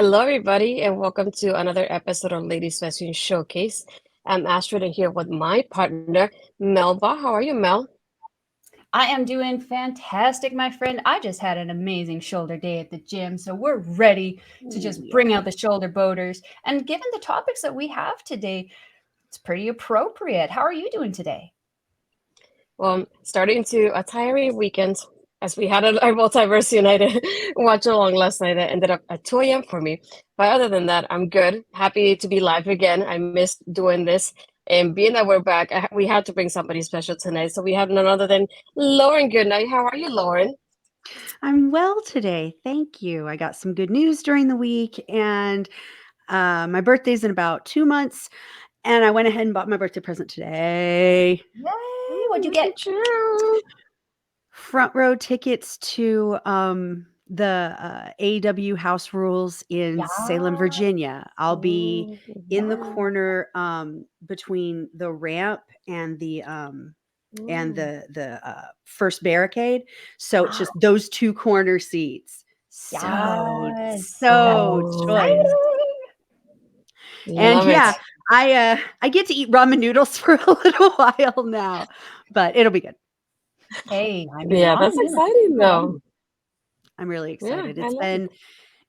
Hello, everybody, and welcome to another episode of Ladies Fashion Showcase. I'm Astrid, and here with my partner, Melba. How are you, Mel? I am doing fantastic, my friend. I just had an amazing shoulder day at the gym, so we're ready to just Yeah. bring out the shoulder boaters. And given the topics that we have today, it's pretty appropriate. How are you doing today? Well, starting to a tiring weekend as we had our Multiverse United watch along last night that ended up at 2 a.m. for me. But other than that, I'm good. Happy to be live again. I missed doing this. And being that we're back, we had to bring somebody special tonight. So we have none other than Lauren Goodnight. How are you, Lauren? I'm well today. Thank you. I got some good news during the week, and my birthday's in about 2 months, and I went ahead and bought my birthday present today. Yay! What'd you Look get? at you. Front row tickets to the AEW House Rules in Salem, Yeah. Virginia. I'll be Oh, in the yeah. corner between the ramp and the Mm. first barricade. So it's just those two corner seats. So Yes. so Oh, choice. And love yeah, it. I get to eat ramen noodles for a little while now, but it'll be good. Hey, I mean, Yeah, ramen that's noodles. exciting though. I'm really Yeah, excited. I love it.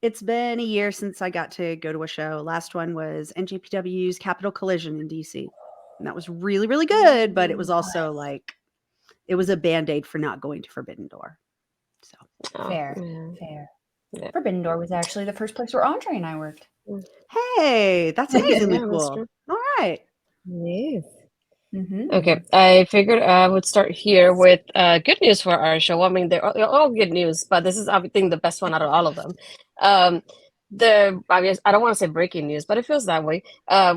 It's been a year since I got to go to a show. Last one was NJPW's Capital Collision in DC. And that was really, really good, but it was also like it was a band-aid for not going to Forbidden Door. So Oh, Fair, yeah. fair. Yeah. Forbidden Door was actually the first place where Andre and I worked. hey, that's amazingly Yeah, that's cool. true. All right. Yes. Mm-hmm. Okay, I figured I would start here with good news for our show. I mean, they're all good news, but this is, I think, the best one out of all of them. Um, I guess I don't want to say breaking news, but it feels that way.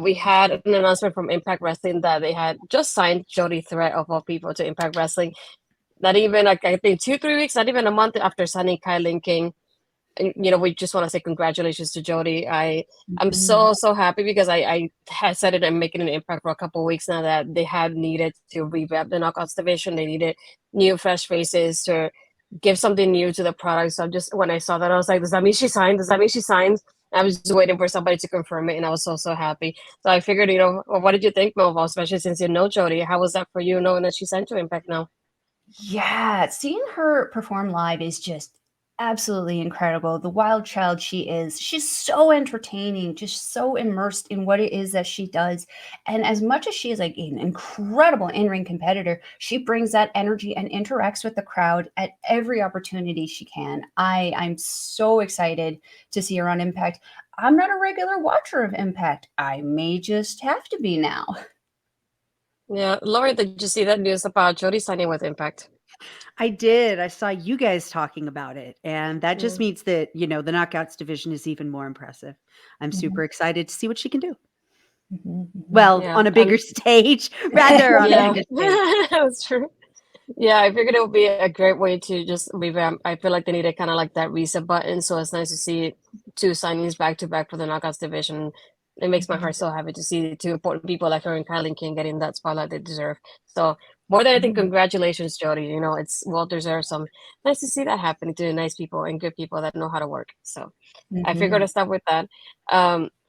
We had an announcement from Impact Wrestling that they had just signed Jody Threat of all people to Impact Wrestling. Not even like I think 2-3 weeks, not even a month after signing Kylie King. And, we just want to say congratulations to Jody. I'm so happy because I had said it and making an impact for a couple of weeks now that they had needed to revamp the knockouts division. They needed new fresh faces to give something new to the product. So just when I saw that, I was like, does that mean she signed? Does that mean she signs? I was just waiting for somebody to confirm it, and I was so happy. So I figured, well, what did you think, Melville, especially since you know Jody? How was that for you, knowing that she signed to Impact now? Yeah, seeing her perform live is just absolutely incredible. The wild child she is. She's so entertaining, just so immersed in what it is that she does. And as much as she is like an incredible in-ring competitor, she brings that energy and interacts with the crowd at every opportunity she can. I'm so excited to see her on Impact. I'm not a regular watcher of Impact. I may just have to be now. Yeah, Laura, did you see that news about Jody signing with Impact? I did. I saw you guys talking about it, and that just Mm. means that, the knockouts division is even more impressive. I'm super excited to see what she can do. Well, Yeah, on a bigger stage, rather on a yeah, bigger stage. that's true. Yeah, I figured it would be a great way to just revamp. I feel like they needed kind of like that reset button, so it's nice to see two signings back to back for the Knockouts division. It makes my heart so happy to see two important people like her and Kylie King getting that spotlight they deserve. So more than anything, congratulations, Jody. It's well deserved. So nice to see that happening to nice people and good people that know how to work. So I figured to start with that.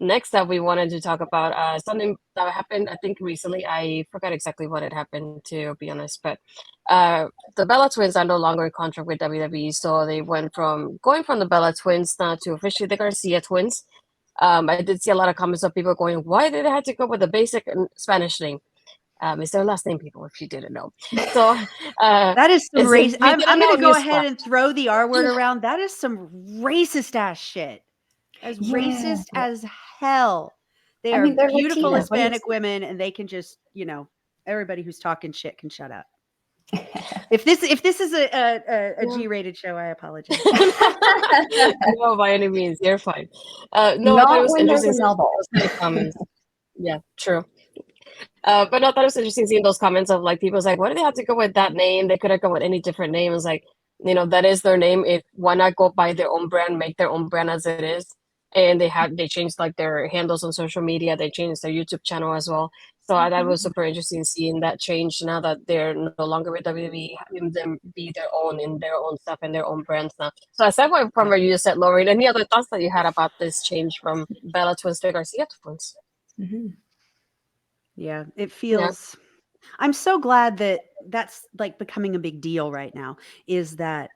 Next up, we wanted to talk about something that happened, I think, recently. I forgot exactly what had happened, to be honest, but uh, the Bella Twins are no longer in contract with WWE, so they went from going from the Bella Twins now to officially the Garcia Twins. I did see a lot of comments of people going, "Why did they have to go with the basic Spanish name?" It's their last name, people, if you didn't know. So, That is some if race. you I'm didn't going know, to go newsflash. ahead and throw the R word around. That is some racist ass shit. As Yeah. racist as hell. They I are mean, they're beautiful Latinas. What do you Hispanic women, and they can just, everybody who's talking shit can shut up. If this is a Yeah. G-rated show, I apologize. No, by any means, you're fine. No, I thought it Not was when there's interesting a seeing Melball. those kind of comments. Yeah, true. But no, I thought it was interesting seeing those comments of like people's like, why do they have to go with that name? They could have gone with any different name. It's like, that is their name. If why not go by their own brand, make their own brand as it is, and they changed like their handles on social media. They changed their YouTube channel as well. So that was super interesting seeing that change now that they're no longer with WWE, having them be their own in their own stuff and their own brands now. So aside from what you just said, Lauren, any other thoughts that you had about this change from Bella Twins to Garcia Twins? Yeah, it Yeah. feels. I'm so glad that that's like becoming a big deal right now. Is that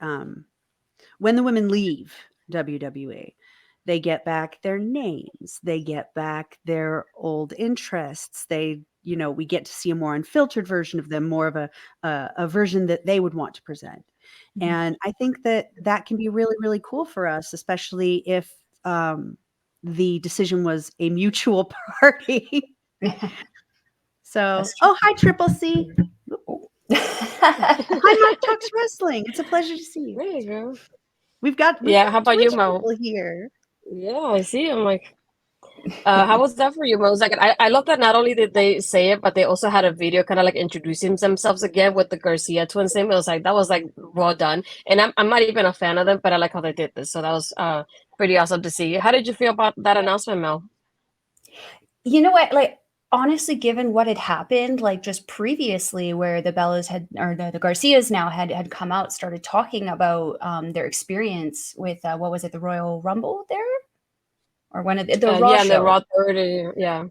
when the women leave WWE, they get back their names, they get back their old interests. They, we get to see a more unfiltered version of them, more of a version that they would want to present. And I think that that can be really, really cool for us, especially if the decision was a mutual party. So, hi, Triple C. Hi, Mark Talks Wrestling. It's a pleasure to see you. There you go. We've got how about you, Twitch Mo? people here. Yeah, I see. I'm like, how was that for you, Mo? It was like, I love that not only did they say it, but they also had a video kind of like introducing themselves again with the Garcia Twins name. It was like, that was like well done. And I'm not even a fan of them, but I like how they did this. So that was pretty awesome to see. How did you feel about that announcement, Mel? You know what? Like, honestly, given what had happened, like just previously, where the Bellas had, or the Garcias now had come out, started talking about their experience with what was it, the Royal Rumble there, or one of the Raw yeah, show. the Raw 30, yeah.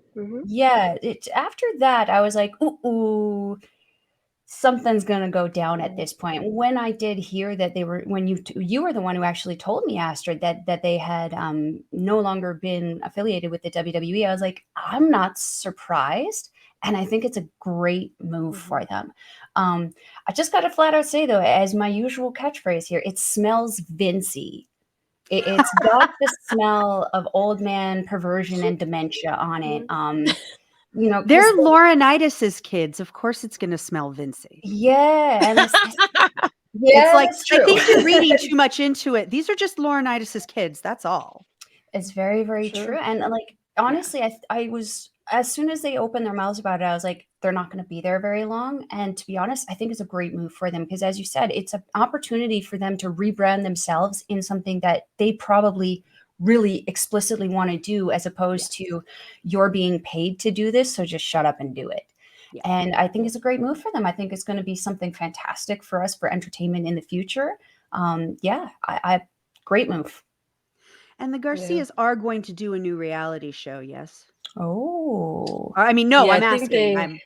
Yeah, after that, I was like, ooh, something's gonna go down at this point. When I did hear that they were, when you were the one who actually told me, Astrid, that they had no longer been affiliated with the WWE, I was like, I'm not surprised, and I think it's a great move for them. I just gotta flat out say though, as my usual catchphrase here, it smells Vincey. It's got the smell of old man perversion and dementia on it. They're Laurinaitis's kids. Of course, it's going to smell Vincey. Yeah, and it's like, I think you're reading too much into it. These are just Laurinaitis's kids. That's all. It's very, very true. And like, honestly, I was, as soon as they opened their mouths about it, I was like, they're not going to be there very long. And to be honest, I think it's a great move for them because, as you said, it's an opportunity for them to rebrand themselves in something that they probably really explicitly want to do, as opposed to you're being paid to do this, so just shut up and do it. And I think it's a great move for them. I think it's going to be something fantastic for us for entertainment in the future. I great move. And the Garcias are going to do a new reality show, yes? Oh. I mean, no, I'm asking.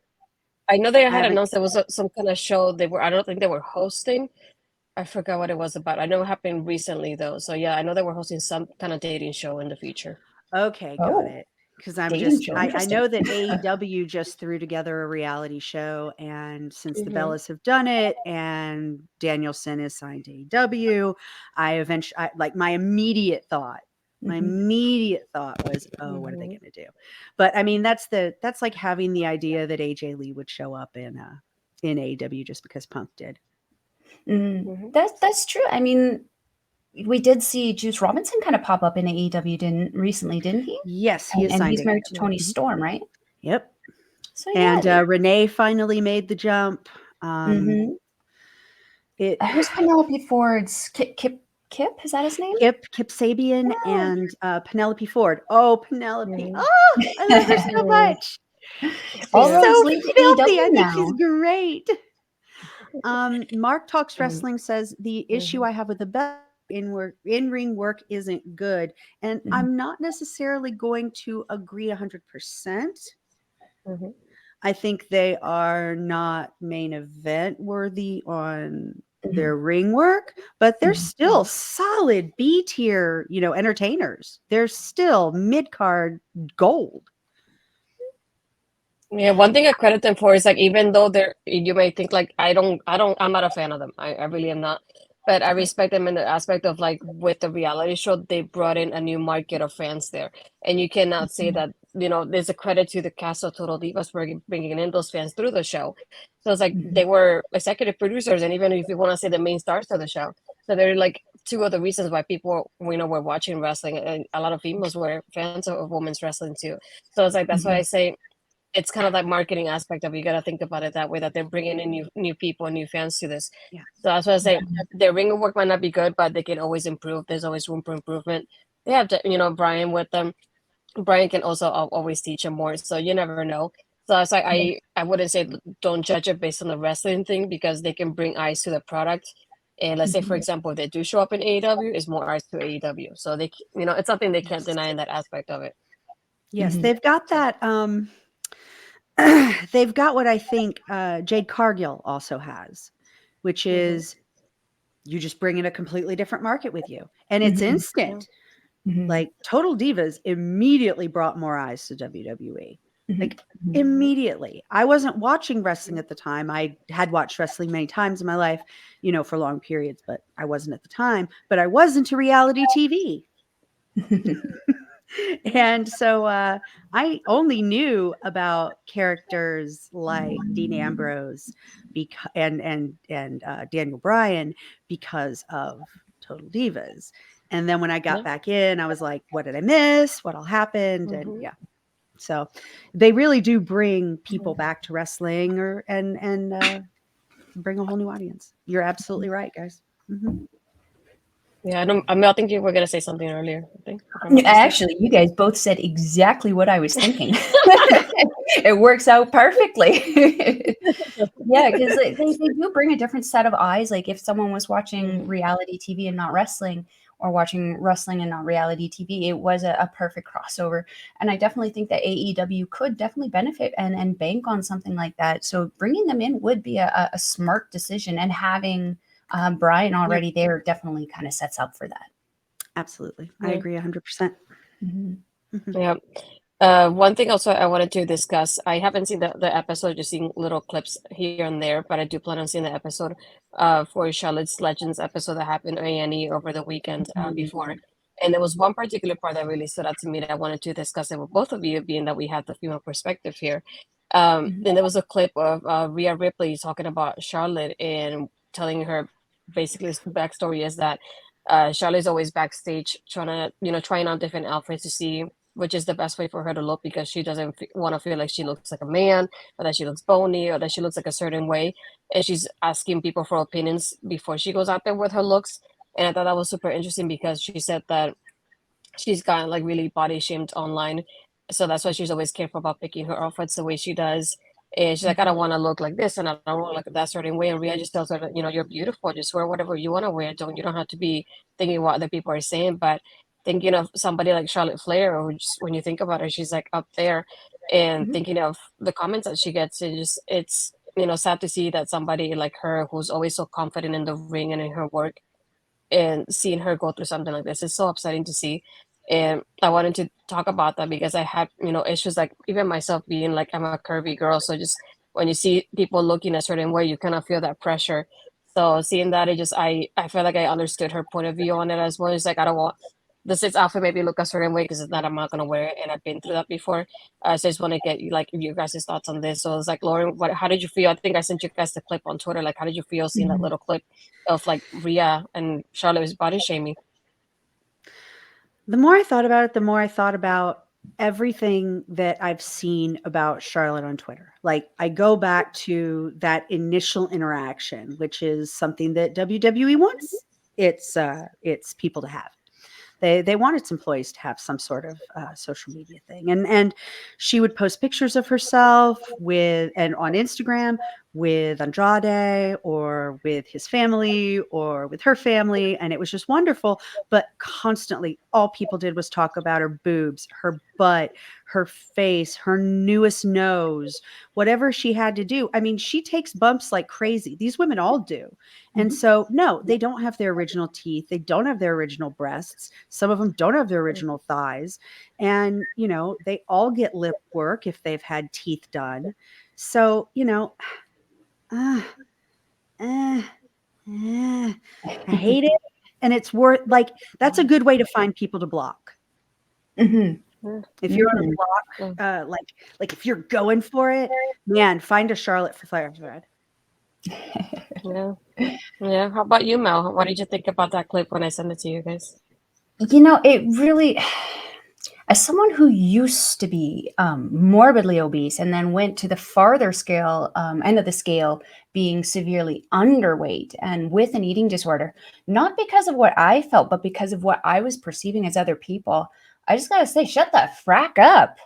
I know they had announced there was some kind of show I don't think they were hosting. I forgot what it was about. I know it happened recently, though. So, yeah, I know they were hosting some kind of dating show in the future. Okay, got it. Because I know that AEW just threw together a reality show, and since the Bellas have done it and Danielson is signed to AEW, my immediate thought was, oh, what are they going to do? But I mean, that's like having the idea that AJ Lee would show up in AEW just because Punk did. That's true. I mean, we did see Juice Robinson kind of pop up in AEW recently, didn't he? Yes, he is and signed. He's married to Toni Storm, right? Yep. So and Renee finally made the jump. Who's Penelope Ford's Kip? Is that his name? Kip Sabian and Penelope Ford. Oh, Penelope! Oh, I love her so much. She's so filthy. I think she's great. Mark Talks Wrestling says the issue I have with the best in-ring work isn't good, and I'm not necessarily going to agree 100%. I think they are not main event worthy on their ring work, but they're still solid B tier, entertainers. They're still mid-card gold. Yeah, one thing I credit them for is like, even though you may think like I'm not a fan of them. I really am not. But I respect them in the aspect of like, with the reality show, they brought in a new market of fans there. And you cannot say that, there's a credit to the cast of Total Divas for bringing in those fans through the show. So it's like they were executive producers, and even if you want to say the main stars of the show. So they're like two of the reasons why people, were watching wrestling, and a lot of females were fans of women's wrestling too. So it's like, that's why I say it's kind of like marketing aspect of it. You got to think about it that way, that they're bringing in new people and new fans to this. So that's why I say their ring work might not be good, but they can always improve. There's always room for improvement. they have you know, Brian with them. Brian can also always teach him more, so you never know. So it's like I wouldn't say don't judge it based on the wrestling thing because they can bring eyes to the product. And let's say, for Mhm. example, if they do show up in AEW, it's more eyes to AEW. So they, you know, it's something they can't Yes. deny in that aspect of it. Yes, Mhm. they've got that. They've got what I think Jade Cargill also has, which Hmm. is you just bring in a completely different market with you, and it's Mhm. Yeah. instant. Mhm. Like Total Divas immediately brought more eyes to WWE. Mhm. Like Mhm. immediately. I wasn't watching wrestling at the time. I had watched wrestling many times in my life, you know, for long periods, but I wasn't at the time. But I was into reality TV. And so I only knew about characters like Dean Ambrose and Daniel Bryan because of Total Divas. And then when I got Yeah. back in, I was like, what did I miss? What all happened? And Hmm. yeah, so they really do bring people back to wrestling and bring a whole new audience. You're absolutely right, guys. Mhm. Yeah. I mean, I think you were gonna say something earlier. I think, if I'm not mistaken. Actually, you guys both said exactly what I was thinking. It works out perfectly. Yeah, because they do bring a different set of eyes. Like if someone was watching Hmm. reality TV and not wrestling, or watching wrestling and not reality TV, it was a perfect crossover. And I definitely think that AEW could definitely benefit and bank on something like that. So bringing them in would be a smart decision, and having Brian Yeah, already there definitely kind of sets up for that. absolutely. I Yeah. agree 100%. Mhm. Mhm. Yeah. One thing also I wanted to discuss, I haven't seen the episode, just seen little clips here and there, but I do plan on seeing the episode for Charlotte's Legends episode that happened on A&E over the weekend before. And there was one particular part that really stood out to me that I wanted to discuss it with both of you, being that we have the female perspective here. Mhm. And there was a clip of Rhea Ripley talking about Charlotte and telling her basically the backstory is that Charlotte's always backstage trying to, you know, trying on different outfits to see which is the best way for her to look because she doesn't want to feel like she looks like a man or that she looks bony or that she looks like a certain way. And she's asking people for opinions before she goes out there with her looks. And I thought that was super interesting because she said that she's gotten like really body shamed online. So that's why she's always careful about picking her outfits the way she does. And she's like, I don't want to look like this and I don't want to look that certain way. And Rhea just tells her that, you know, you're beautiful. Just wear whatever you want to wear. You don't have to be thinking what other people are saying. But thinking of somebody like Charlotte Flair, or just when you think about her, she's like up there. And Mhm. thinking of the comments that she gets, it's you know, sad to see that somebody like her who's always so confident in the ring and in her work and seeing her go through something like this is so upsetting to see. And I wanted to talk about that because I had, you know, issues like even myself being like I'm a curvy girl. So just when you see people looking a certain way, you kind of feel that pressure. So seeing that, I feel like I understood her point of view on it as well. It's like I don't want this outfit maybe look a certain way because it's not I'm not gonna wear it, and I've been through that before. So I just want to get you like you guys' thoughts on this. So it's like Lauren, how did you feel? I think I sent you guys the clip on Twitter. Like, how did you feel seeing that Mhm. little clip of like Rhea and Charlotte was body shaming? The more I thought about it, the more I thought about everything that I've seen about Charlotte on Twitter. Like I go back to that initial interaction, which is something that WWE wants its people to have. They want its employees to have some sort of social media thing, and she would post pictures of herself with and on Instagram with Andrade or with his family or with her family, and it was just wonderful. But constantly, all people did was talk about her boobs, her butt, her face, her newest nose, whatever she had to do. I mean, she takes bumps like crazy. These women all do. And Mhm. so, no, they don't have their original teeth. They don't have their original breasts. Some of them don't have their original thighs. And, you know, they all get lip work if they've had teeth done. So, you know, uh, uh, I hate it. And it's worth like, that's a good way to find people to block. Mhm. Yeah, If you're on a Mhm. block, like if you're going for it, man, find a Charlotte for Flair thread. yeah, yeah. How about you, Mel? What did you think about that clip when I sent it to you guys? You know, it really as someone who used to be morbidly obese and then went to the farther scale end of the scale, being severely underweight and with an eating disorder, not because of what I felt, but because of what I was perceiving as other people, I just gotta say, shut the frack up.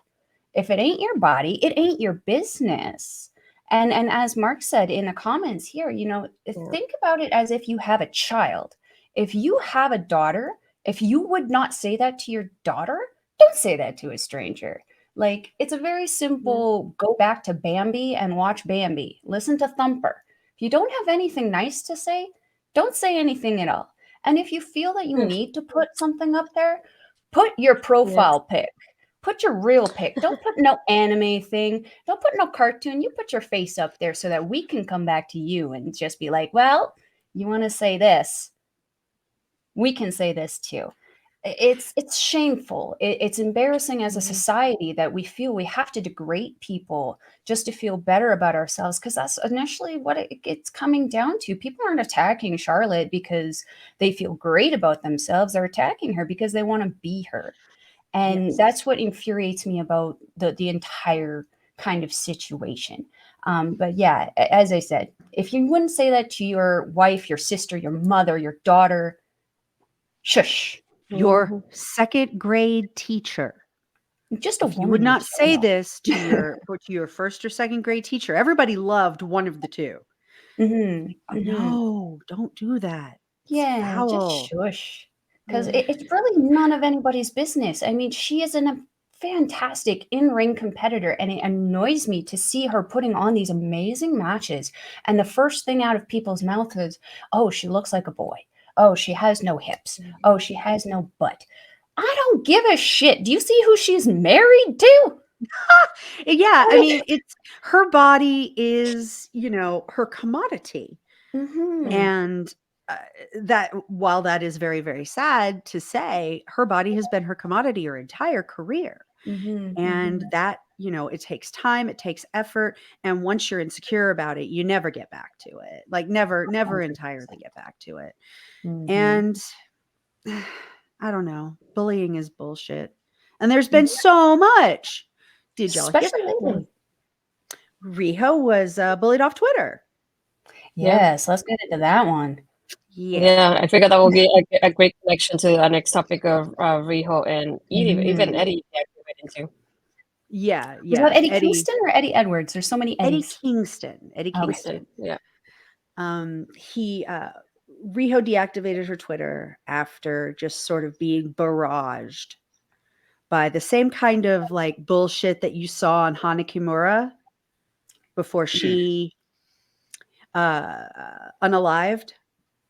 If it ain't your body, it ain't your business. And as Mark said in the comments here, think about it as if you have a child. If you have a daughter, if you would not say that to your daughter, don't say that to a stranger. Like, it's a very simple go back to Bambi and watch Bambi. Listen to Thumper. If you don't have anything nice to say, don't say anything at all. And if you feel that you need to put something up there, put your profile pic. Put your real pic. Don't put no anime thing. Don't put no cartoon. You put your face up there so that we can come back to you and just be like, well, you want to say this? We can say this too. It's shameful. It's embarrassing as a society that we feel we have to degrade people just to feel better about ourselves, because that's initially what it's coming down to. People aren't attacking Charlotte because they feel great about themselves. They're attacking her because they want to be her. And that's what infuriates me about the entire kind of situation. But yeah, as I said, if you wouldn't say that to your wife, your sister, your mother, your daughter, shush. Your second grade teacher. Just a if you woman would in not say general. this to your first or second grade teacher. Everybody loved one of the two. No, don't do that. It's Yeah, just foul. shush. Because it's really none of anybody's business. I mean, she is a fantastic in-ring competitor, and it annoys me to see her putting on these amazing matches. And the first thing out of people's mouths is, oh, she looks like a boy. Oh, she has no hips. Oh, she has no butt. I don't give a shit. Do you see who she's married to? Yeah, I mean, it's her body is, her commodity. And that, while that is very, very sad to say, her body has been her commodity her entire career. And that, it takes time, it takes effort. And once you're insecure about it, you never get back to it. Like never entirely get back to it. And I don't know, bullying is bullshit. And there's been so much. Did y'all hear? Especially lately. Riho was bullied off Twitter. Yes, let's get into that one. Yeah, I figured that would be a great connection to our next topic of Riho and even Eddie into. Yeah. Is that Eddie Kingston or Eddie Edwards? There's so many Eddies. Eddie Kingston. Yeah. Riho deactivated her Twitter after just sort of being barraged by the same kind of like bullshit that you saw on Hana Kimura before she unalived,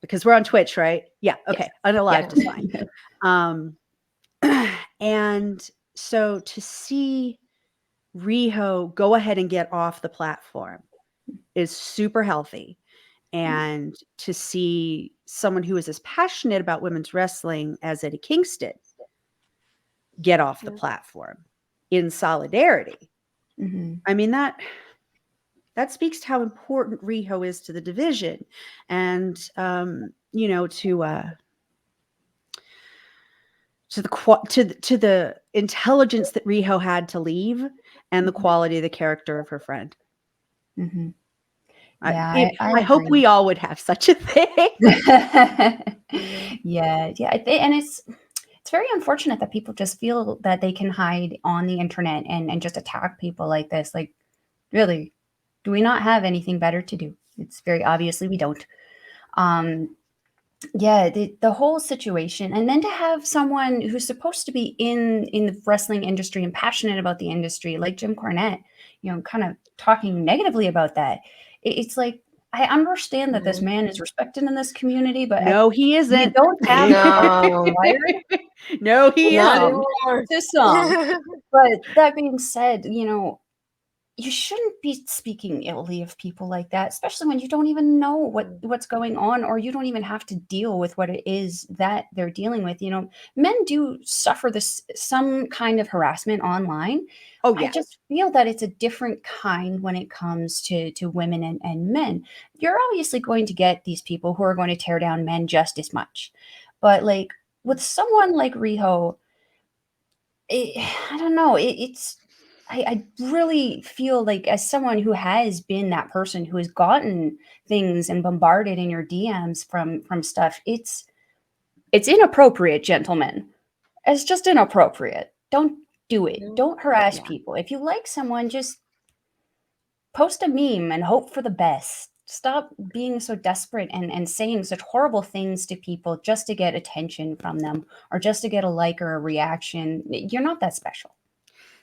because we're on Twitch, right? Yeah. Okay. Yes. Unalived is fine. And so to see Riho go ahead and get off the platform is super healthy. And to see someone who is as passionate about women's wrestling as Eddie Kingston get off the platform in solidarity. I mean, that speaks to how important Riho is to the division, and to the intelligence that Riho had to leave, and the quality of the character of her friend. Yeah, I hope we all would have such a thing. Yeah, and it's very unfortunate that people just feel that they can hide on the internet and just attack people like this. Like, really, do we not have anything better to do? It's very obviously we don't. Yeah, the whole situation, and then to have someone who's supposed to be in the wrestling industry and passionate about the industry, like Jim Cornette, kind of talking negatively about that. It's like, I understand that this man is respected in this community, but no, he isn't. You don't have no, he isn't. To some. But that being said, you shouldn't be speaking illy of people like that, especially when you don't even know what's going on, or you don't even have to deal with what it is that they're dealing with. Men do suffer some kind of harassment online. Oh, yeah. I just feel that it's a different kind when it comes to women and men. You're obviously going to get these people who are going to tear down men just as much. But like with someone like Riho, I don't know. I really feel like, as someone who has been that person who has gotten things and bombarded in your DMs from stuff, it's inappropriate, gentlemen. It's just inappropriate. Don't do it. Don't harass Yeah. people. If you like someone, just post a meme and hope for the best. Stop being so desperate and saying such horrible things to people just to get attention from them or just to get a like or a reaction. You're not that special.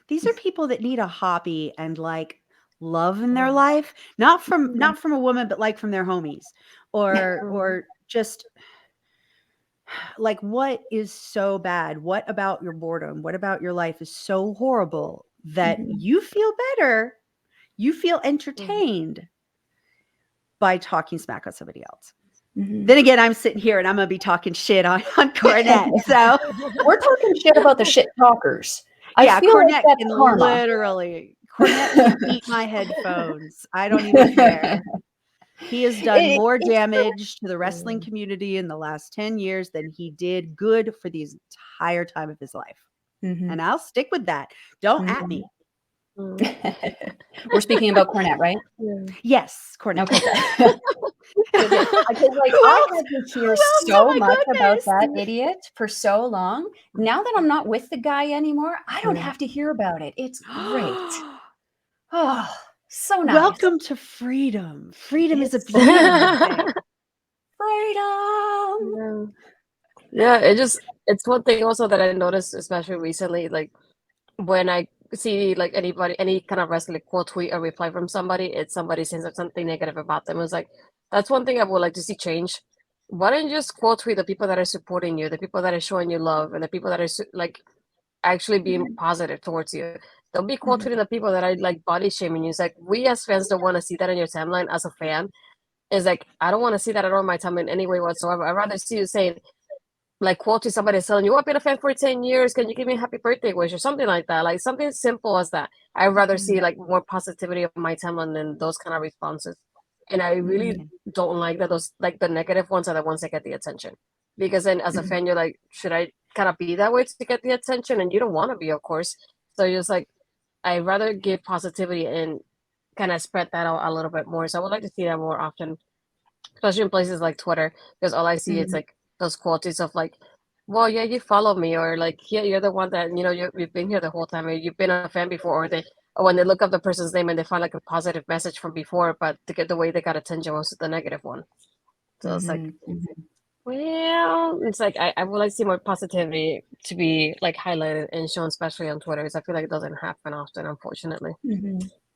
These are people that need a hobby and like love in their life, not from a woman, but like from their homies, or just like, what is so bad? What about your boredom? What about your life is so horrible that you feel better? You feel entertained by talking smack on somebody else. Then again, I'm sitting here and I'm gonna be talking shit on Cornette. So We're talking shit about the shit talkers. yeah, I feel Cornette like that's can karma. literally Cornette can eat my headphones. I don't even care. He has done more damage to the wrestling community in the last 10 years than he did good for the entire time of his life. And I'll stick with that. Don't at me. We're speaking about Cornette, right? Yes, Cornette. Okay, good. Because like, I had to hear so much about that idiot for so long. Now that I'm not with the guy anymore, I don't have to hear about it. It's great. Oh, so nice. Welcome to freedom. Freedom is a beautiful thing. Freedom. Yeah, it's one thing also that I noticed, especially recently, like when I see like anybody, any kind of wrestling quote tweet or reply from somebody, it's somebody saying something negative about them. It's like, that's one thing I would like to see change. Why don't you just quote tweet the people that are supporting you, the people that are showing you love, and the people that are like actually being positive towards you? Don't be quote tweeting the people that are like body shaming you. It's like, we as fans don't want to see that in your timeline as a fan. It's like, I don't want to see that at all in my timeline in any way whatsoever. I'd rather see you saying, like, quote to somebody telling you, "Oh, I've been a fan for 10 years. Can you give me a happy birthday wish?" or something like that. Like something as simple as that. I'd rather see like more positivity on my timeline than those kind of responses. And I really don't like that those like the negative ones are the ones that get the attention. Because then as a fan, you're like, should I kind of be that way to get the attention? And you don't want to be, of course. So you're just like, I'd rather give positivity and kind of spread that out a little bit more. So I would like to see that more often, especially in places like Twitter, because all I see is like those quotes of like, well, yeah, you follow me, or like, yeah, you're the one that, you know, you've been here the whole time, or you've been a fan before, or when they look up the person's name and they find like a positive message from before, but to get the way they got attention was the negative one. So it's like, well, it's like I would like to see more positivity to be like highlighted and shown, especially on Twitter, because I feel like it doesn't happen often, unfortunately.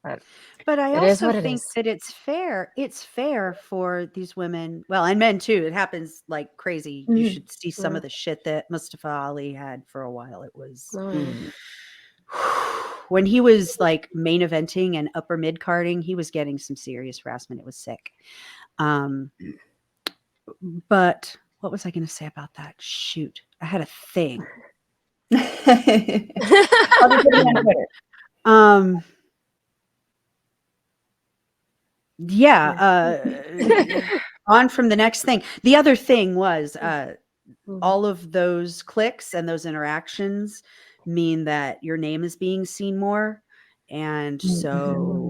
But I It is also what it think is. that it's fair. It's fair for these women, well, and men too. It happens like crazy. You should see some of the shit that Mustafa Ali had for a while. It was when he was like main eventing and upper mid carding, he was getting some serious harassment. It was sick. But what was I going to say about that? Shoot, I had a thing. On from the next thing. The other thing was all of those clicks and those interactions mean that your name is being seen more. And so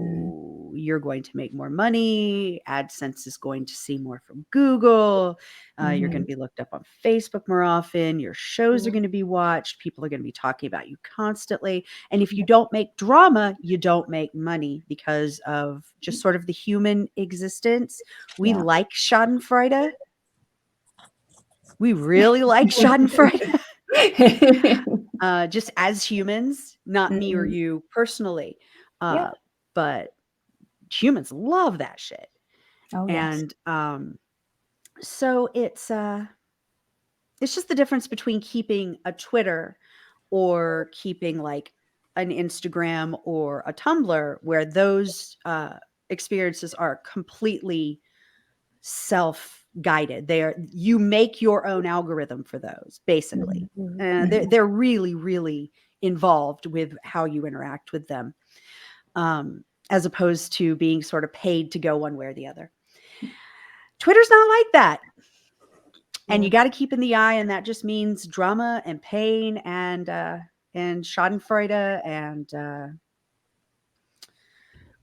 you're going to make more money. AdSense is going to see more from Google. You're going to be looked up on Facebook more often. Your shows are going to be watched. People are going to be talking about you constantly. And if you don't make drama, you don't make money because of just sort of the human existence. We like Schadenfreude. We really like Schadenfreude. Just as humans, not me or you personally. But humans love that shit. And so it's just the difference between keeping a Twitter or keeping like an Instagram or a Tumblr, where those experiences are completely self-guided. You make your own algorithm for those, basically. They're really, really involved with how you interact with them, as opposed to being sort of paid to go one way or the other. Twitter's not like that. And you got to keep in the eye, and that just means drama and pain and and Schadenfreude and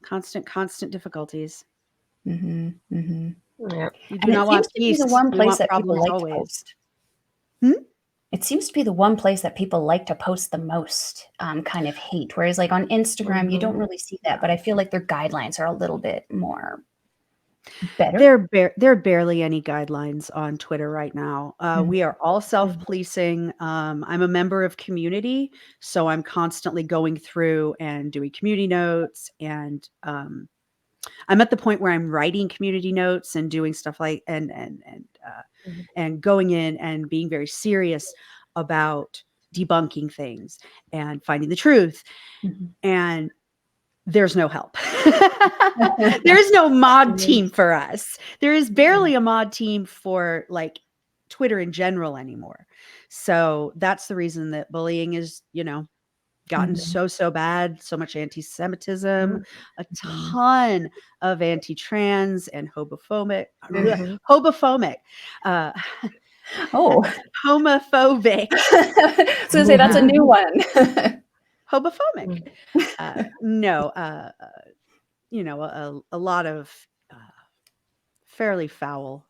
constant difficulties. Mm-hmm, mm-hmm. Yeah. You do And it not want seems to be peace. the one You place want that people problems like to always. post. Hmm? It seems to be the one place that people like to post the most kind of hate. Whereas like on Instagram, you don't really see that, but I feel like their guidelines are a little bit more better. There are barely any guidelines on Twitter right now. We are all self-policing. I'm a member of community, so I'm constantly going through and doing community notes, and I'm at the point where I'm writing community notes and doing stuff like and going in and being very serious about debunking things and finding the truth. Mhm. And there's no help. There is no mod team for us. There is barely a mod team for like Twitter in general anymore. So that's the reason that bullying is, gotten so bad, so much anti-Semitism, a ton of anti-trans and homophobic, uh, Oh, homophobic, I was gonna say that's a new one. homophobic. No, a lot of fairly foul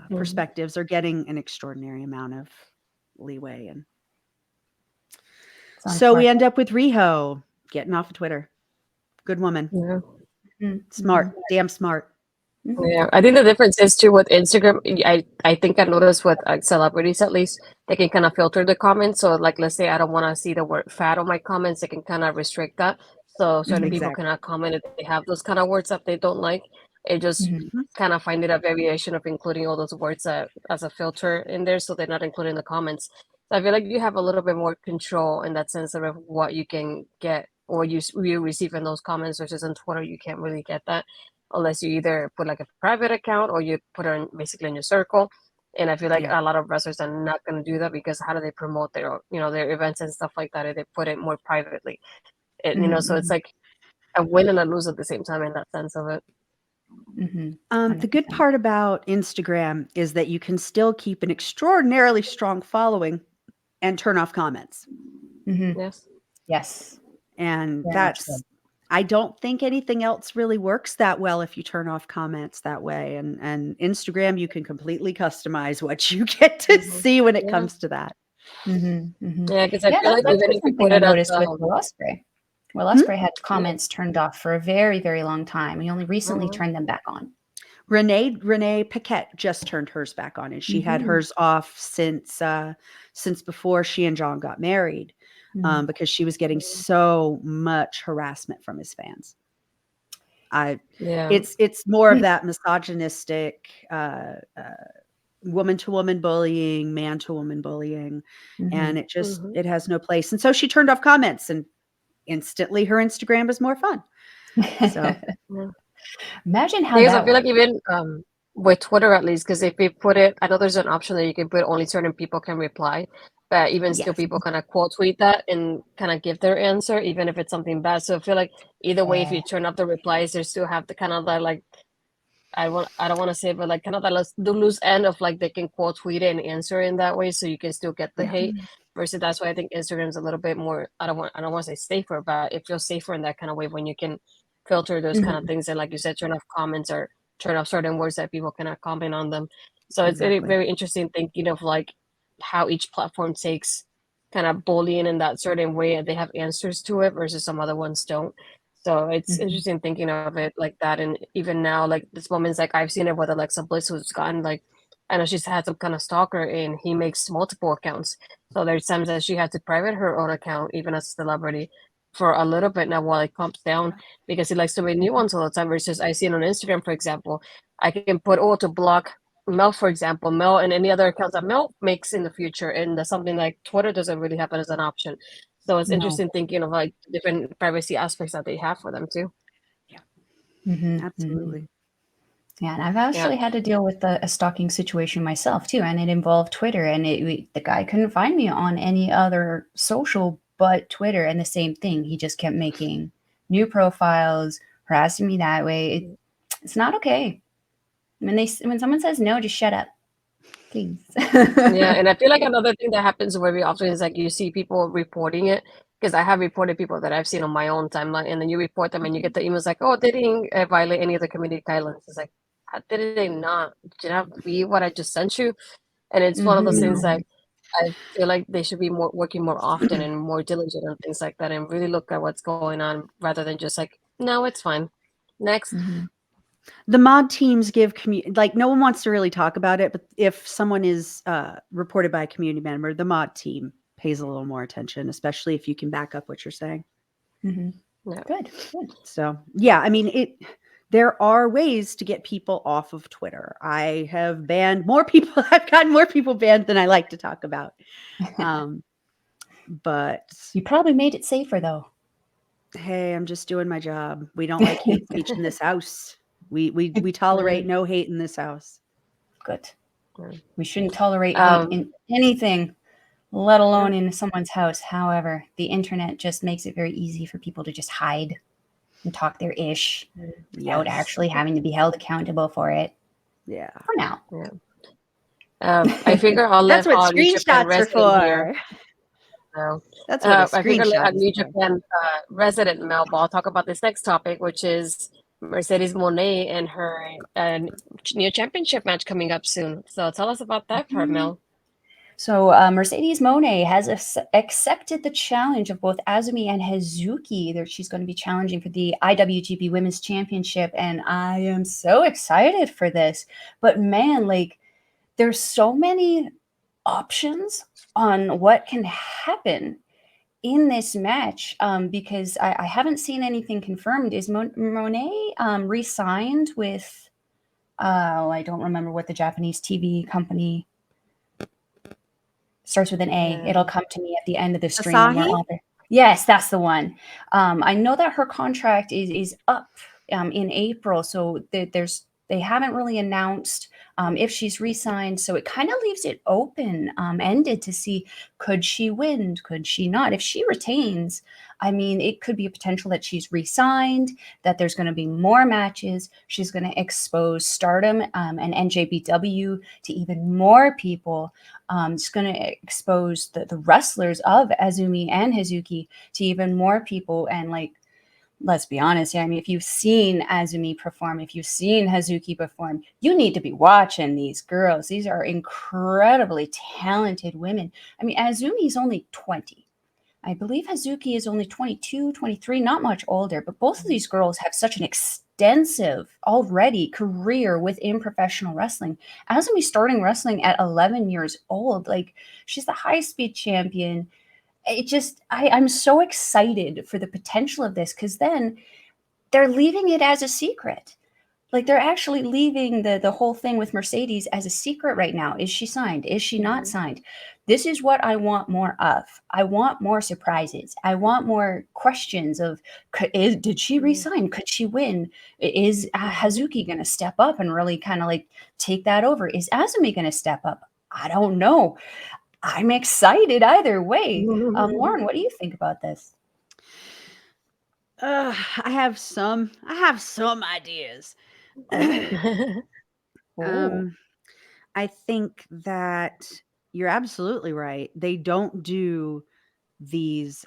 perspectives are getting an extraordinary amount of leeway, and so we end up with Riho getting off of Twitter. Good woman. Smart, damn smart. Yeah, I think the difference is too with Instagram. I think I noticed with celebrities at least, they can kind of filter the comments. So like, let's say I don't want to see the word fat on my comments, they can kind of restrict that. So certain people Exactly. cannot comment if they have those kind of words that they don't like. It just kind of find it a variation of including all those words as a filter in there, so they're not including the comments. So I feel like you have a little bit more control in that sense of what you can get or you receive in those comments, versus on Twitter you can't really get that unless you either put like a private account or you put it basically in your circle. And I feel like a lot of wrestlers are not going to do that, because how do they promote their events and stuff like that if they put it more privately? So it's like a win and a lose at the same time in that sense of it. The good part about Instagram is that you can still keep an extraordinarily strong following and turn off comments. Yes. And I don't think anything else really works that well if you turn off comments that way. And Instagram, you can completely customize what you get to see when it comes to that. Yeah, because I feel like even if you put I it noticed as with Will Ospreay. Will Ospreay had comments turned off for a very, very long time. He only recently turned them back on. Renee Paquette just turned hers back on, and she had hers off since before she and John got married, because she was getting so much harassment from his fans. It's more of that misogynistic woman to woman bullying, man to woman bullying, and it just it has no place. And so she turned off comments, and instantly her Instagram is more fun. So imagine how I feel like even with Twitter at least, because if you put it, I know there's an option that you can put only certain people can reply, but even still people kind of quote tweet that and kind of give their answer, even if it's something bad. So I feel like either way, if you turn up the replies, they still have the kind of that like, I don't want to say, but like kind of that the loose end of like they can quote tweet it and answer in that way, so you can still get the hate. Versus that's why I think Instagram's a little bit more. I don't want to say safer, but it feels safer in that kind of way when you can filter those kind of things, and like you said, turn off comments or turn off certain words that people cannot comment on them. So it's very, very interesting thinking of like how each platform takes kind of bullying in that certain way, and they have answers to it versus some other ones don't. So it's interesting thinking of it like that. And even now, like this moments, like I've seen it with Alexa Bliss, who's gotten like, I know she's had some kind of stalker and he makes multiple accounts. So there's times that she had to private her own account, even as a celebrity, for a little bit now while it calms down, because he likes to make new ones all the time. Versus I see it on Instagram, for example, I can put to block Mel, for example, Mel and any other accounts that Mel makes in the future. And that's something like Twitter doesn't really have it as an option. So it's interesting thinking of like different privacy aspects that they have for them too. Absolutely. Yeah, and I've actually had to deal with a stalking situation myself too, and it involved Twitter. And the guy couldn't find me on any other social but Twitter, and the same thing. He just kept making new profiles, harassing me that way. It's not okay. When someone says no, just shut up. please. Yeah, and I feel like another thing that happens very often is like you see people reporting it because I have reported people that I've seen on my own timeline, and then you report them and you get the emails like, "Oh, they didn't violate any of the community guidelines." It's like, how did they not? Did I read what I just sent you? And it's one of those things Mhm. like I feel like they should be more working more often and more diligent on things like that, and really look at what's going on rather than just like, no, it's fine. Next. Mhm. The mod teams give like no one wants to really talk about it, but if someone is reported by a community member, the mod team pays a little more attention, especially if you can back up what you're saying. Mhm. Yeah. Good. Good. So yeah, I mean there are ways to get people off of Twitter. I have banned more people. I've gotten more people banned than I like to talk about. But You probably made it safer though. hey, I'm just doing my job. We don't like hate speech in this house. We tolerate no hate in this house. Good. Yeah. We shouldn't tolerate hate in anything, let alone Yeah. in someone's house. However, the internet just makes it very easy for people to just hide and talk their ish without Yes. actually having to be held accountable for it. Yeah. For now. Yeah. I figure I'll That's let what our New Japan screenshots are resident here. for. No. That's what a I figure I'll let screenshot our is New for. Japan resident Melball talk about this next topic, which is Mercedes Moné and her new championship match coming up soon. So tell us about that part, Mel. So Mercedes Moné has accepted the challenge of both Azumi and Hazuki. She's going to be challenging for the IWGP Women's Championship, and I am so excited for this. But man, like, there's so many options on what can happen in this match because I haven't seen anything confirmed. Is Monet re-signed with, I don't remember what the Japanese TV company starts with an A. It'll come to me at the end of the stream. When we're Asahi? on there. Yes, that's the one. I know that her contract is up in April, so they haven't really announced if she's re-signed. So it kind of leaves it open ended to see, could she win? Could she not? If she retains, I mean, it could be a potential that she's re-signed, that there's going to be more matches. She's going to expose Stardom and NJBW to even more people. It's going to expose the wrestlers of Azumi and Hazuki to even more people. And like, let's be honest, yeah, I mean, if you've seen Azumi perform, if you've seen Hazuki perform, you need to be watching these girls. These are incredibly talented women. I mean, Azumi's only 20. I believe Hazuki is only 22, 23, not much older, but both of these girls have such an extensive already career within professional wrestling. Azumi starting wrestling at 11 years old, like she's the high speed champion. I'm so excited for the potential of this because then they're leaving it as a secret. Like they're actually leaving the whole thing with Mercedes as a secret right now. Is she signed? Is she not signed? This is what I want more of. I want more surprises. I want more questions of, did she resign? Could she win? Is Hazuki going to step up and really kind of like take that over? Is Azumi going to step up? I don't know. I'm excited either way. Lauren, what do you think about this? I have some ideas. I think that you're absolutely right. They don't do these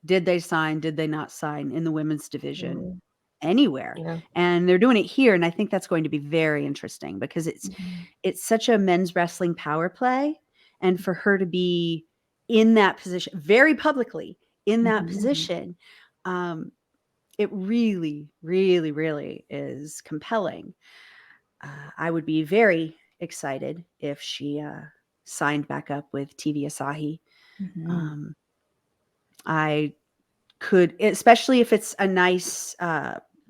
did they sign, did they not sign in the women's division anywhere. Yeah. And they're doing it here, and I think that's going to be very interesting because it's such a men's wrestling power play, and for her to be in that position very publicly in that position, it really, really, really is compelling. I would be very excited if she signed back up with TV Asahi. I could, especially if it's a nice,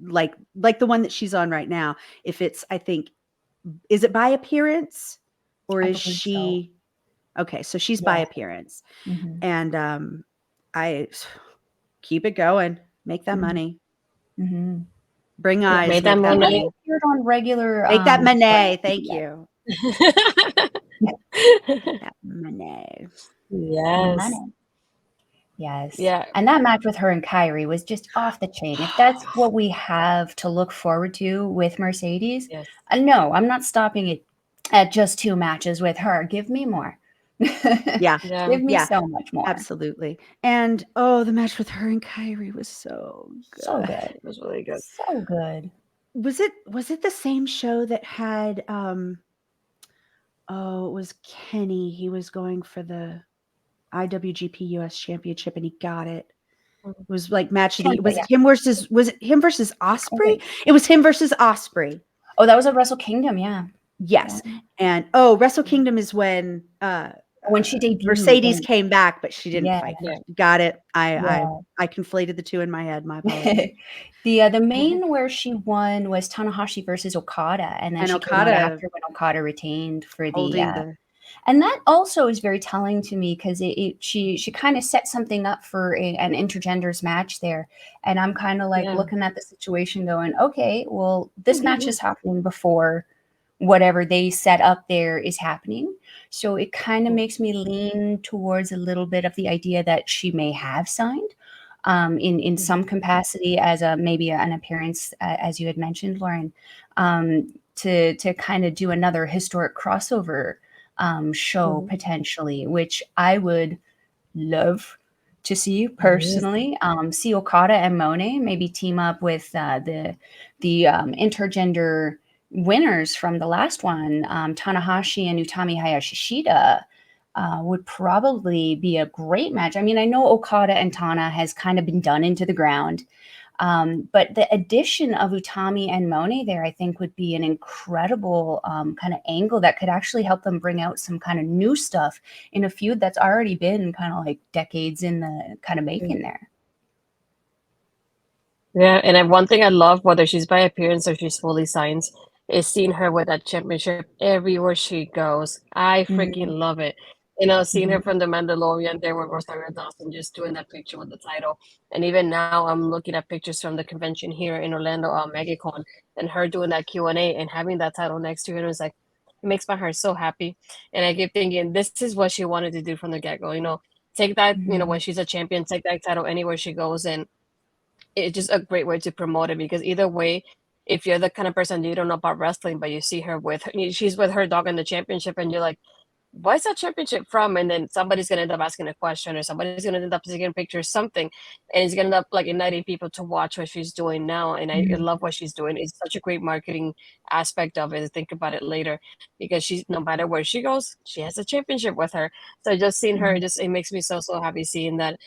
like the one that she's on right now. If it's, I think, is it by appearance or is she? So. Okay, so she's by appearance, and I keep it going, make that money. Bring eyes, make that money. Appeared on regular. Make that money. Thank you. That money. Yes. Money. Yes. Yeah. And that match with her and Kyrie was just off the chain. If that's what we have to look forward to with Mercedes, Yes. No, I'm not stopping it at just 2 matches with her. Give me more. Yeah. Yeah. Give me Yeah. so much more. Absolutely. And oh, the match with her and Kyrie was so So good. good. It was really good. So good. Was it the same show that had oh, it was Kenny. He was going for the IWGP US Championship and he got it. It was like match of the Kenta, yeah. was it him versus Osprey? wait. It was him versus Osprey. Oh, that was a Wrestle Kingdom, yeah. Yes. Yeah. And Wrestle Kingdom is when When she debuted. Mercedes and- came back, but she didn't Yeah. fight Yeah. first. Got it. Yeah. I conflated the two in my head. My apologies. The main where she won was Tanahashi versus Okada, and then And she came out Okada after when Okada retained for holding the. And that also is very telling to me because she kind of set something up for an intergenders match there, and I'm kind of like Yeah. looking at the situation, going, okay, well, this match is happening before whatever they set up there is happening. So it kind of makes me lean towards a little bit of the idea that she may have signed in some capacity as maybe an appearance, as you had mentioned, Lauren, to kind of do another historic crossover show potentially, which I would love to see personally. See Okada and Monet maybe team up with the intergender winners from the last one, Tanahashi and Utami Hayashishita. Would probably be a great match. I mean, I know Okada and Tana has kind of been done into the ground, but the addition of Utami and Monet there, I think, would be an incredible kind of angle that could actually help them bring out some kind of new stuff in a feud that's already been kind of like decades in the kind of making there. Yeah, and one thing I love, whether she's by appearance or she's fully signed, is seeing her with that championship everywhere she goes. I freaking love it. You know, seeing her from The Mandalorian there with Rosario Dawson just doing that picture with the title. And even now I'm looking at pictures from the convention here in Orlando, MegaCon, and her doing that Q&A and having that title next to her. And it's like, it makes my heart so happy. And I keep thinking, this is what she wanted to do from the get-go. You know, take that, you know, when she's a champion, take that title anywhere she goes. And it's just a great way to promote it because either way, if you're the kind of person you don't know about wrestling, but you see her with she's with her dog in the championship, and you're like, "What's that championship from?" And then somebody's gonna end up asking a question, or somebody's gonna end up taking a picture, or something, and it's gonna end up like igniting people to watch what she's doing now. And I love what she's doing. It's such a great marketing aspect of it. To think about it later, because she's no matter where she goes, she has a championship with her. So just seeing her, just it makes me so happy seeing that.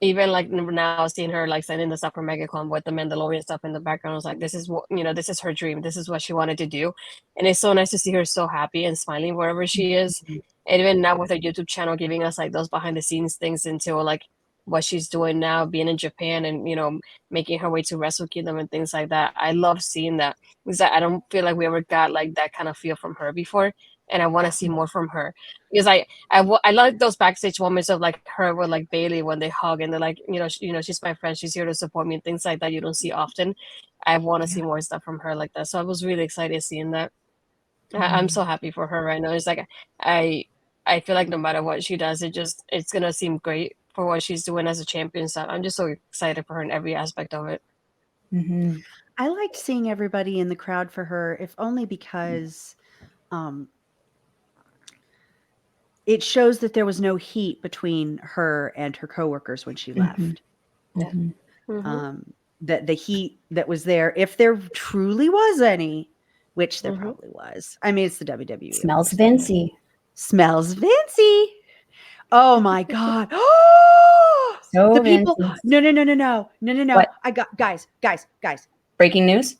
Even like now seeing her like sending the stuff for MegaCon with the Mandalorian stuff in the background, I was like, this is what, you know, this is her dream. This is what she wanted to do. And it's so nice to see her so happy and smiling wherever she is. And even now with her YouTube channel giving us like those behind the scenes things into like what she's doing now, being in Japan and, you know, making her way to Wrestle Kingdom and things like that. I love seeing that because I don't feel like we ever got like that kind of feel from her before. And I want to see more from her because I like those backstage moments of like her with like Bailey when they hug and they're like, you know, she's my friend, she's here to support me and things like that you don't see often. I want to see more stuff from her like that. So I was really excited seeing that. I'm so happy for her right now. It's like I feel like no matter what she does, it's gonna seem great for what she's doing as a champion. So I'm just so excited for her in every aspect of it. I liked seeing everybody in the crowd for her, if only because it shows that there was no heat between her and her coworkers when she left. That the heat that was there, if there truly was any, which there probably was. I mean, it's the WWE. Smells Vincy. Smells Vincy. Oh my God. So the people. Vincy. No. What? I got guys. Breaking news?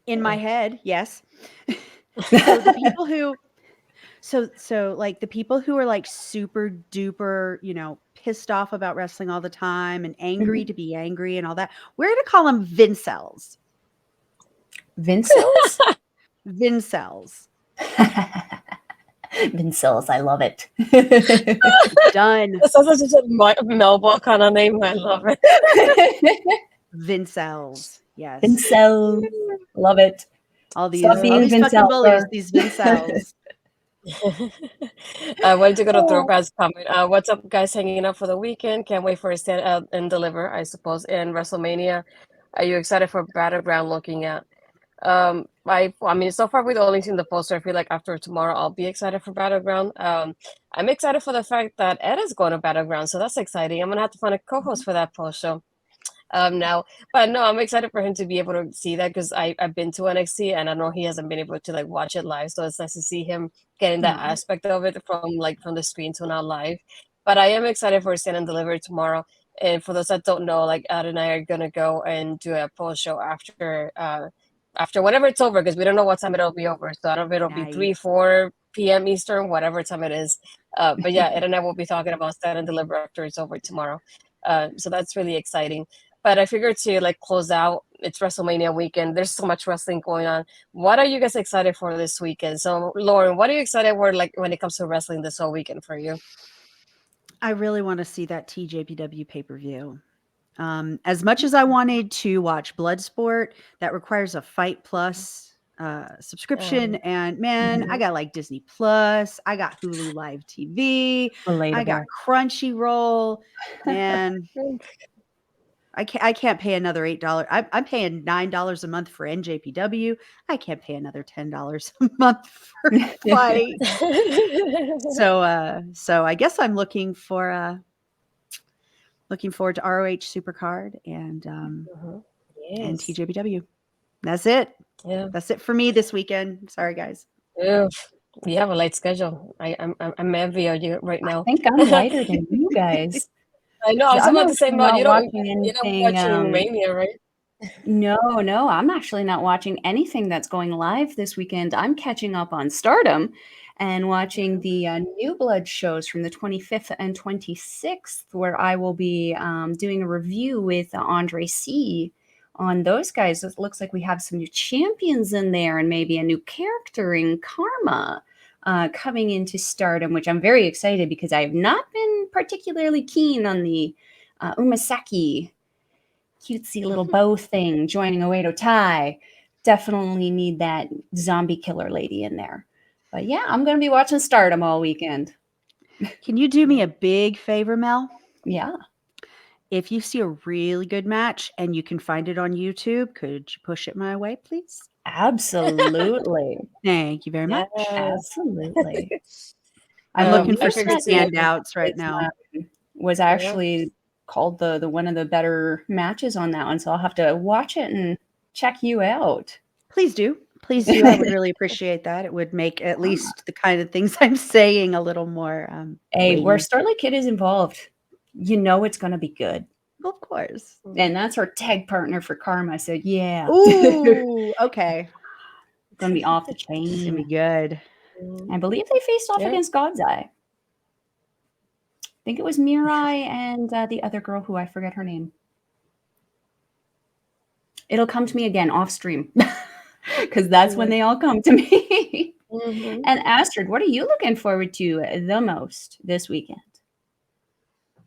In my head, yes. So the people who so like the people who are like super duper, you know, pissed off about wrestling all the time and angry to be angry and all that. We're going to call them Vincels. Vincels? Vincels. Vincels, I love it. Done. That sounds like such a Melball kind of name. I love it. Vincels. Yes. Vincels. Love it. All these Stop being fucking Vincel, bullies, sir. these Vincels. Wanted to go to Throwback's comment. What's up, guys? Hanging out for the weekend. Can't wait for a stand out and deliver, I suppose, in WrestleMania. Are you excited for Battleground looking at? I mean, so far we've only seen the poster. I feel like after tomorrow, I'll be excited for Battleground. I'm excited for the fact that Ed is going to Battleground, so that's exciting. I'm gonna have to find a co-host for that post show. Now, but no, I'm excited for him to be able to see that because I've been to NXT and I know he hasn't been able to like watch it live, so it's nice to see him getting that Aw. aspect of it from the screen to now live. But I am excited for Stand and Deliver tomorrow. And for those that don't know, like Ad and I are gonna go and do a post show after whenever it's over because we don't know what time it'll be over. So I don't know if it'll be 3, Nice. 4 p.m. Eastern, whatever time it is. But yeah, Ed and I will be talking about Stand and Deliver after it's over tomorrow. So that's really exciting. But I figured to like close out, it's WrestleMania weekend. There's so much wrestling going on. What are you guys excited for this weekend? So Lauren, what are you excited for like when it comes to wrestling this whole weekend for you? I really want to see that TJPW pay-per-view. As much as I wanted to watch Bloodsport, that requires a Fight Plus subscription. And man, I Mhm. got like Disney Plus, I got Hulu Live TV, I got Relatable. Crunchyroll. Man, I can't pay another $8. I'm paying $9 a month for NJPW. I can't pay another $10 a month for Fight. So I guess I'm looking forward to ROH Supercard and Yes. TJPW. That's it. Yeah. That's it for me this weekend. Sorry, guys. Yeah. You have a light schedule. I'm envy of you right I now. think I'm lighter than you guys. I know. I 'Cause was I'm about to say, actually Maud, not watching you're not anything. watching Mania, right? No, I'm actually not watching anything that's going live this weekend. I'm catching up on Stardom and watching the New Blood shows from the 25th and 26th, where I will be doing a review with Andre C. on those guys. It looks like we have some new champions in there and maybe a new character in Karma coming into Stardom, which I'm very excited because I have not been particularly keen on the Umasaki cutesy little bow thing joining Oedo Tai. Definitely need that zombie killer lady in there. But yeah, I'm going to be watching Stardom all weekend. Can you do me a big favor, Mel? Yeah, If you see a really good match and you can find it on YouTube, could you push it my way, please? absolutely. Thank you very much. Yes. Absolutely. I'm I looking I for believe some figured that to. standouts right was, now. was Yeah. actually called the one of the better matches on that one. So I'll have to watch it and check you out. Please do. Please do. I would really appreciate that. It would make at least the kind of things I'm saying a little more Hey, where weighty. Starlight Kid is involved, you know it's going to be good. Of course. And that's her tag partner for Karma. So yeah. Ooh, okay. Gonna be off the It's gonna be chain. good. I believe they faced off Yeah. against God's Eye. I think it was Mirai and the other girl who I forget her name. It'll come to me again off stream because that's when they all come to me. Mhm. And Astrid, what are you looking forward to the most this weekend?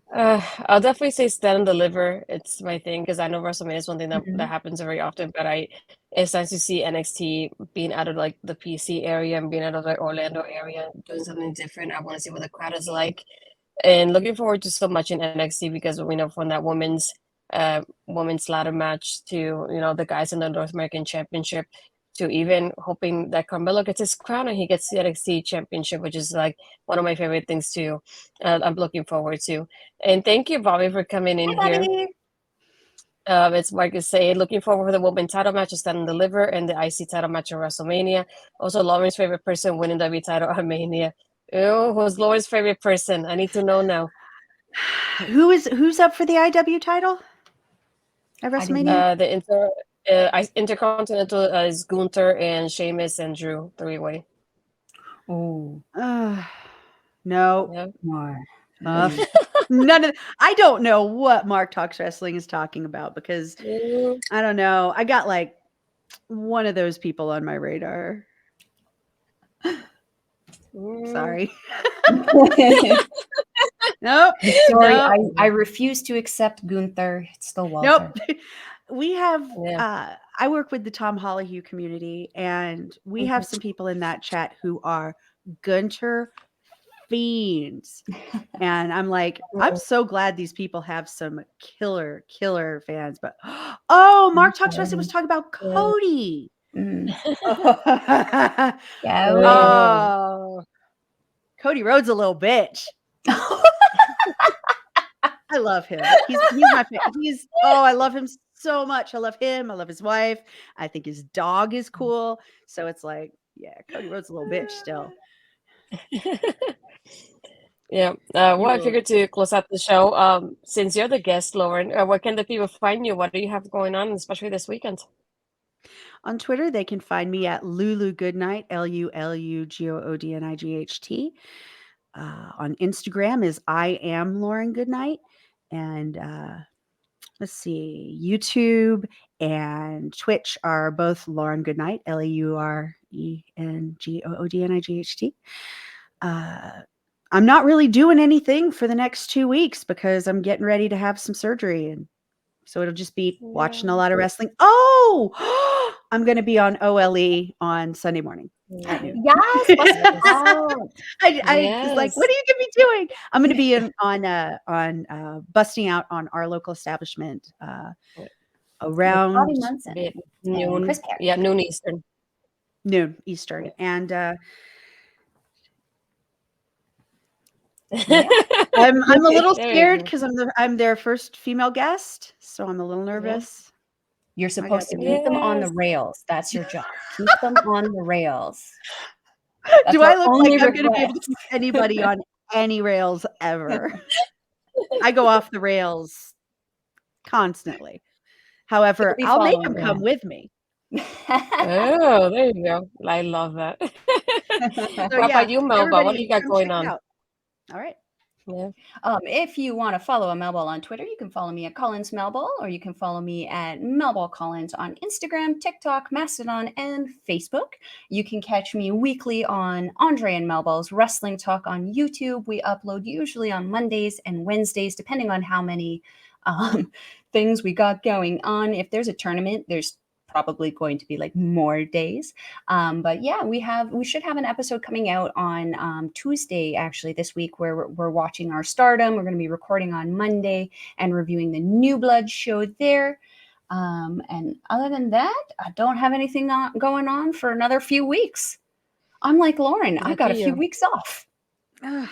I'll definitely say Stand and Deliver. It's my thing because I know WrestleMania is one thing that Mhm. happens very often, but it's nice to see NXT being out of like the PC area and being out of the Orlando area, doing something different. I want to see what the crowd is like, and looking forward to so much in NXT because we know from that women's ladder match to the guys in the North American Championship to even hoping that Carmelo gets his crown and he gets the NXT Championship, which is like one of my favorite things too. I'm looking forward to. And thank you, Bobby, for coming in here. It's Marcus say, looking forward for the women's title match to Stand and Deliver and the IC title match at WrestleMania. Also, Lauren's favorite person winning the title at Mania. Ew, who's Lauren's favorite person? I need to know now. Who's up for the IW title at WrestleMania? The Intercontinental is Gunther and Sheamus and Drew 3-way. Oh, No. Yeah. more. None of I don't know what Mark Talks Wrestling is talking about because Mm, I don't know. I got like one of those people on my radar. mm. Sorry. Nope. Sorry, Nope. I refuse to accept Gunther. It's still Walter. Nope. We have Yeah. I work with the Tom Hollyhue community and we have some people in that chat who are Gunter fiends. And I'm like, I'm so glad these people have some killer fans. But oh, Mark Talks Wrestling was talking about Yeah. Cody. Mm. Yeah. Cody. Oh, Cody Rhodes a little bitch. I love him. He's my favorite. I love him so much. I love him. I love his wife. I think his dog is cool. So it's like, yeah, Cody Rhodes a little bitch still. Yeah. Well, I figured to close out the show, since you're the guest, Lauren, where can the people find you? What do you have going on, especially this weekend? On Twitter, they can find me at Lulu Goodnight, LULUGOODNIGHT. On Instagram is I am Lauren Goodnight. And let's see, YouTube and Twitch are both Lauren Goodnight, LAURENGOODNIGHT. I'm not really doing anything for the next 2 weeks because I'm getting ready to have some surgery, and so it'll just be watching a lot of wrestling. Oh, I'm going to be on OLE on Sunday morning at noon. Yes, bust it out. I was like, what are you going to be doing? I'm going to be on busting out on our local establishment around Bobby Munson and noon. Chris Perry. Yeah, noon Eastern. Noon Eastern, and Yeah. I'm a little There you scared go. because I'm their first female guest, so I'm a little nervous. You're supposed to gotta keep be- them on the Yes. rails. That's your job. Keep them on the rails. Do I look only like I'm going to be able to request. keep anybody on any rails ever? I go off the rails constantly. However, You'll be I'll make them following come with me. Oh, there you go. I love that. So What yeah, about you, Melba? What do everybody you got come going check it on? out. All right. Yeah. If you want to follow a Melball on Twitter, you can follow me at Collins Melball, or you can follow me at Melball Collins on Instagram, TikTok, Mastodon, and Facebook. You can catch me weekly on Andre and Melball's Wrestling Talk on YouTube. We upload usually on Mondays and Wednesdays, depending on how many things we got going on. If there's a tournament, there's probably going to be like more days, but yeah, we should have an episode coming out on Tuesday actually this week, where we're watching our Stardom. We're going to be recording on Monday and reviewing the New Blood show there, and other than that, I don't have anything going on for another few weeks. I'm like Lauren, I got a few weeks off. Well,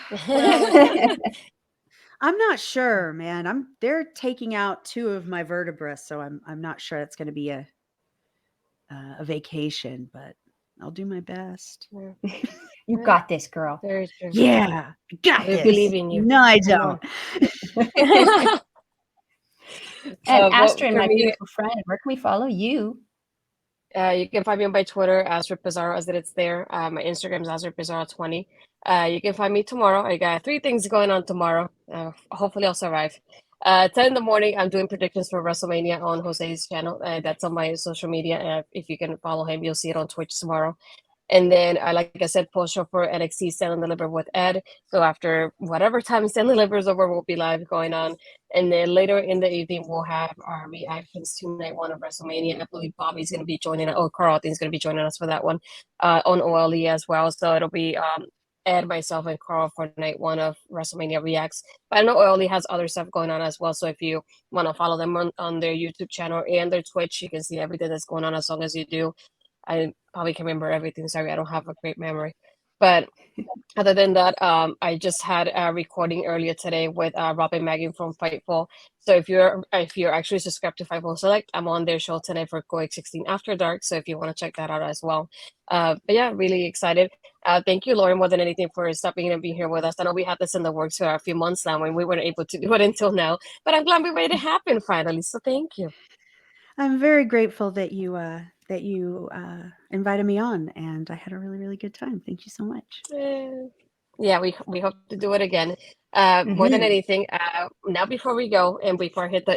I'm not sure, man. They're taking out 2 of my vertebrae, so I'm not sure it's going to be a vacation, but I'll do my best. You got this, girl. Very true. Yeah, I got We this. believe in you. No, I don't. And Astrid, for my me, beautiful friend, where can we follow you? you can find me on by Twitter, Astrid Pizarro, as it's there. My Instagram is Astrid Pizarro20. You can find me tomorrow. I got 3 things going on tomorrow. Hopefully I'll survive. 10 in the morning, I'm doing predictions for WrestleMania on Jose's channel. That's on my social media. If you can follow him, you'll see it on Twitch tomorrow. And then, like I said, post-show for NXT Stand and Deliver with Ed. So after whatever time Stand and Deliver is over, we'll be live going on. And then later in the evening, we'll have our reactions to Night 1 of WrestleMania. I believe Bobby's going to be joining us. Oh, Carlton's going to be joining us for that one on OLE as well. So it'll be Ed, myself, and Carl for Night 1 of WrestleMania Reacts. But I know OLE has other stuff going on as well. So if you want to follow them on their YouTube channel and their Twitch, you can see everything that's going on as long as you do. I probably can remember everything. Sorry, I don't have a great memory. But other than that, I just had a recording earlier today with Rob and Maggie from Fightful. So if you're actually subscribed to Fightful Select, I'm on their show tonight for Coix 16 After Dark. So if you want to check that out as well. But yeah, really excited. Thank you, Lauren, more than anything, for stopping in and being here with us. I know we had this in the works for a few months now, and we weren't able to do it until now. But I'm glad we made it happen finally. So thank you. I'm very grateful that you invited me on, and I had a really, really good time. Thank you so much. Yeah, we hope to do it again. More than anything, now before we go and before I hit the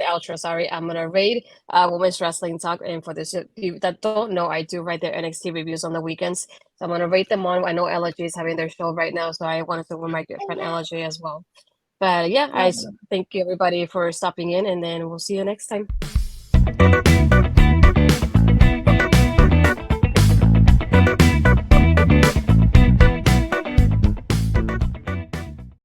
outro, sorry, I'm gonna raid Women's Wrestling Talk. And for those of you that don't know, I do write their NXT reviews on the weekends, so I'm gonna rate them on. I know LG is having their show right now, so I wanted to with my good friend LG as well. But yeah, I thank you everybody for stopping in, and then we'll see you next time.